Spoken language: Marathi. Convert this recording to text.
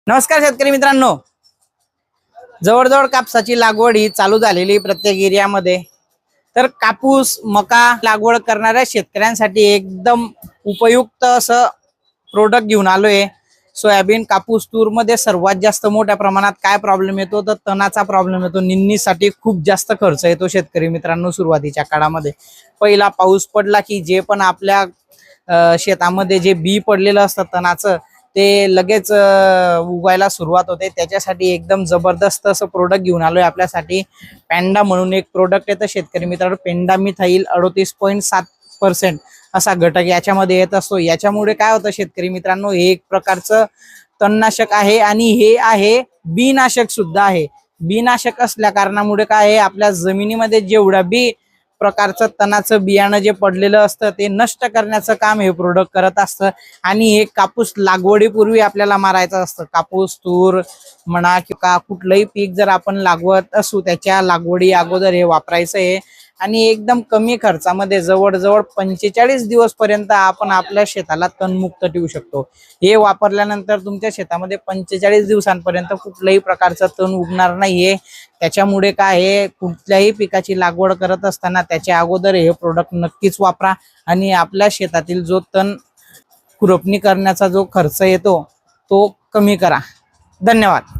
नमस्कार शेतकरी मित्रांनो, जवळजवळ कापसाची लागवड ही चालू झालेली प्रत्येक एरियामध्ये। तर कापूस मका लागवड करणाऱ्या शेतकऱ्यांसाठी एकदम उपयुक्त असं प्रोडक्ट घेऊन आलोय। सोयाबीन कापूस तूर मध्ये सर्वात जास्त मोठ्या प्रमाणात काय प्रॉब्लेम येतो तर तणाचा प्रॉब्लेम येतो। निंदणीसाठी खूप जास्त खर्च येतो शेतकरी मित्रांनो। सुरुवातीच्या काळामध्ये पहिला पाऊस पडला की जे पण आपल्या शेतामध्ये जे बी पडलेलं असतं तणाचं ते लगेच उगायला सुरुवात होते। त्याच्यासाठी एकदम जबरदस्त असं प्रोडक्ट घेऊन आलोय आपल्यासाठी। पेंडा म्हणून एक प्रोडक्ट येतं शेतकरी मित्रांनो, पेंडामिथाइल 38.7% असा घटक याच्यामध्ये येत असतो। याच्यामुळे काय होतं शेतकरी मित्रांनो, हे एक प्रकारचं तणनाशक आहे आणि हे आहे बीनाशक सुद्धा आहे। बीनाशक असल्या कारणामुळे काय आहे, आपल्या जमिनीमध्ये जेवढा बी प्रकारचं तणाचं बियाणं जे पडलेलं असतं ते नष्ट करण्याचं काम हे प्रोडक्ट करत असतं। आणि हे कापूस लागवडीपूर्वी आपल्याला मारायचं असतं। कापूस तूर म्हणा किंवा कुठलंही पीक जर आपण लागवत असू त्याच्या लागवडी अगोदर हे वापरायचं आहे। आणि एकदम कमी खर्चामध्ये जवळजवळ 45 दिवस पर्यंत आपण आपल्या शेताला तणमुक्त ठेवू शकतो। हे वापरल्यानंतर तुमच्या शेतामध्ये 45 दिवसांपर्यंत कुठल्याही प्रकारचं तण उगणार नाहीये। त्याच्यामुळे काय आहे, कुठल्याही पिकाची लागवड करत असताना त्याच्या अगोदर हे प्रोडक्ट नक्कीच वापरा आणि आपल्या शेतातील जो तण खुरपणी करण्याचा जो खर्च येतो तो कमी करा। धन्यवाद।